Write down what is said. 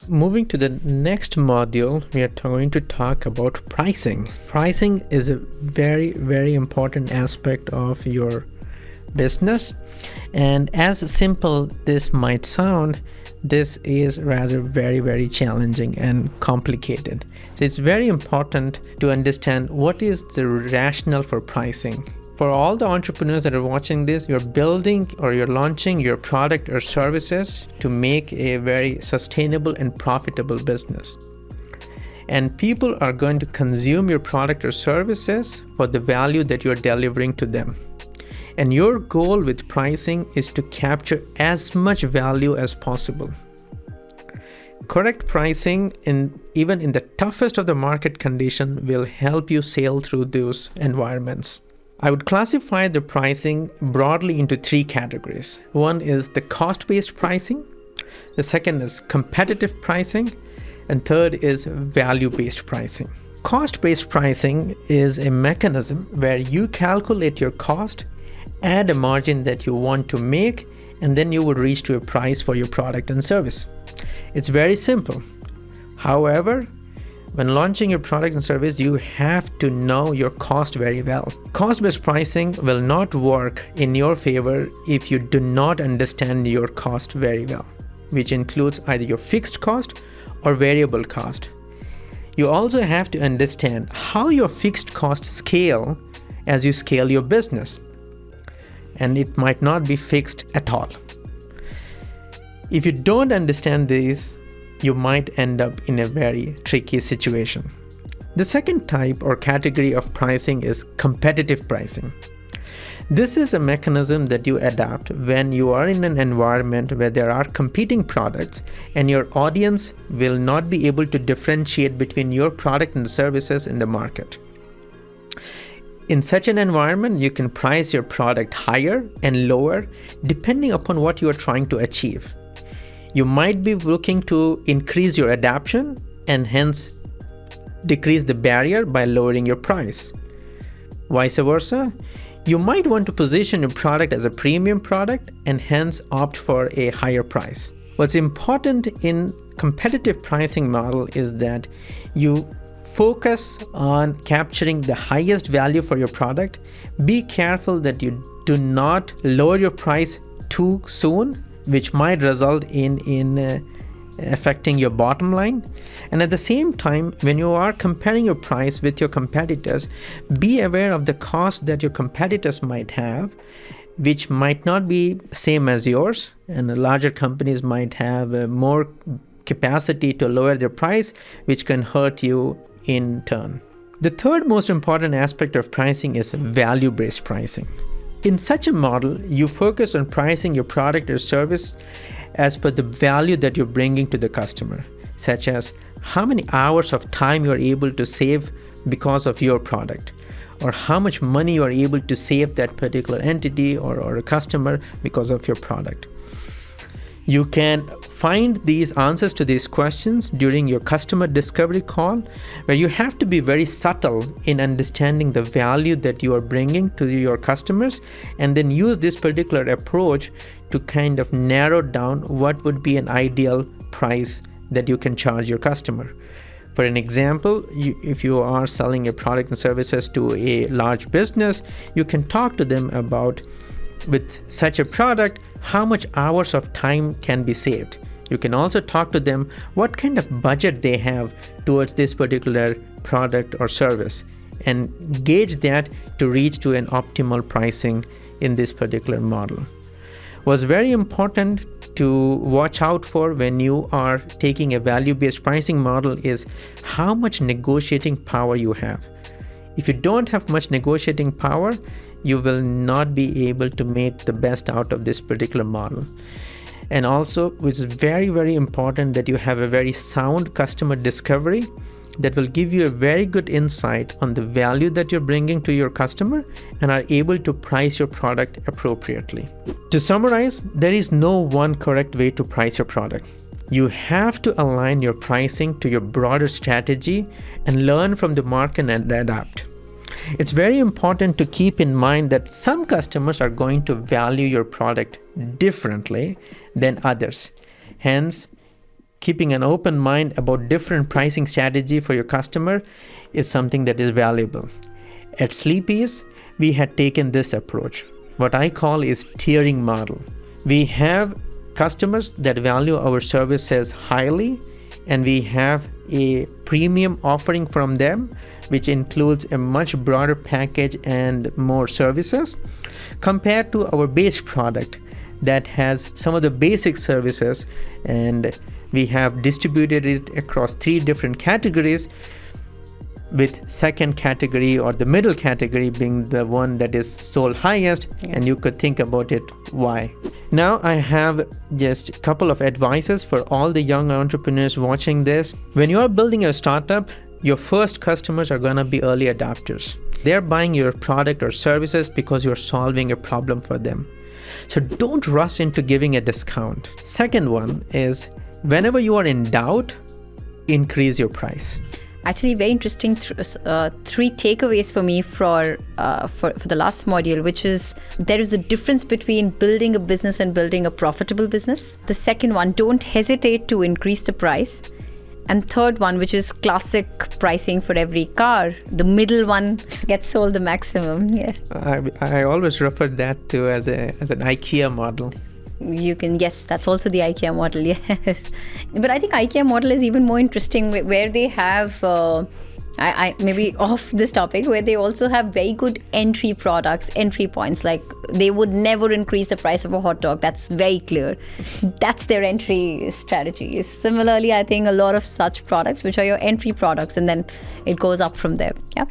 Moving to the next module, we are going to talk about pricing. Pricing is a very, very important aspect of your business. And as simple this might sound, this is rather very, very challenging and complicated. So it's very important to understand what is the rationale for pricing. For all the entrepreneurs that are watching this, you're building or you're launching your product or services to make a very sustainable and profitable business. And people are going to consume your product or services for the value that you're delivering to them. And your goal with pricing is to capture as much value as possible. Correct pricing, even in the toughest of the market condition, will help you sail through those environments. I would classify the pricing broadly into three categories. One is the cost-based pricing, the second is competitive pricing, and third is value-based pricing. Cost-based pricing is a mechanism where you calculate your cost, add a margin that you want to make, and then you would reach to a price for your product and service. It's very simple. However, when launching your product and service, you have to know your cost very well. Cost-based pricing will not work in your favor if you do not understand your cost very well, which includes either your fixed cost or variable cost. You also have to understand how your fixed costs scale as you scale your business. And it might not be fixed at all. If you don't understand these, you might end up in a very tricky situation. The second type or category of pricing is competitive pricing. This is a mechanism that you adopt when you are in an environment where there are competing products and your audience will not be able to differentiate between your product and services in the market. In such an environment, you can price your product higher and lower depending upon what you are trying to achieve. You might be looking to increase your adoption and hence decrease the barrier by lowering your price. Vice versa, you might want to position your product as a premium product and hence opt for a higher price. What's important in competitive pricing model is that you focus on capturing the highest value for your product. Be careful that you do not lower your price too soon, which might result in affecting your bottom line. And at the same time, when you are comparing your price with your competitors, be aware of the cost that your competitors might have, which might not be same as yours. And larger companies might have more capacity to lower their price, which can hurt you in turn. The third most important aspect of pricing is value-based pricing. In such a model, you focus on pricing your product or service as per the value that you're bringing to the customer, such as how many hours of time you are able to save because of your product, or how much money you are able to save that particular entity or a customer because of your product. You can find these answers to these questions during your customer discovery call, where you have to be very subtle in understanding the value that you are bringing to your customers, and then use this particular approach to kind of narrow down what would be an ideal price that you can charge your customer. For an example, if you are selling your product and services to a large business, you can talk to them about, with such a product, how much hours of time can be saved. You can also talk to them what kind of budget they have towards this particular product or service, and gauge that to reach to an optimal pricing in this particular model. What's very important to watch out for when you are taking a value-based pricing model is how much negotiating power you have. If you don't have much negotiating power, you will not be able to make the best out of this particular model. And also, which is very, very important, that you have a very sound customer discovery that will give you a very good insight on the value that you're bringing to your customer and are able to price your product appropriately. To summarize, there is no one correct way to price your product. You have to align your pricing to your broader strategy and learn from the market and adapt. It's very important to keep in mind that some customers are going to value your product differently than others. Hence, keeping an open mind about different pricing strategy for your customer is something that is valuable. At Sleepy's, we had taken this approach. What I call is tiering model. We have customers that value our services highly, and we have a premium offering from them, which includes a much broader package and more services, compared to our base product that has some of the basic services, and we have distributed it across 3 different categories, with second category or the middle category being the one that is sold highest. And you could think about it why. Now I have just a couple of advices for all the young entrepreneurs watching this. When you are building a startup, your first customers are gonna be early adopters. They're buying your product or services because you're solving a problem for them. So don't rush into giving a discount. Second one is, whenever you are in doubt, increase your price. Actually, very interesting 3 takeaways for me for the last module, which is there is a difference between building a business and building a profitable business. The second one, don't hesitate to increase the price. And third one, which is classic pricing for every car, the middle one gets sold the maximum. Yes. I always refer that to as an IKEA model. Yes, that's also the IKEA model, yes. But I think IKEA model is even more interesting, where they have, I maybe off this topic, where they also have very good entry products, entry points. Like they would never increase the price of a hot dog. That's very clear. That's their entry strategy. Similarly, I think a lot of such products, which are your entry products, and then it goes up from there. Yeah.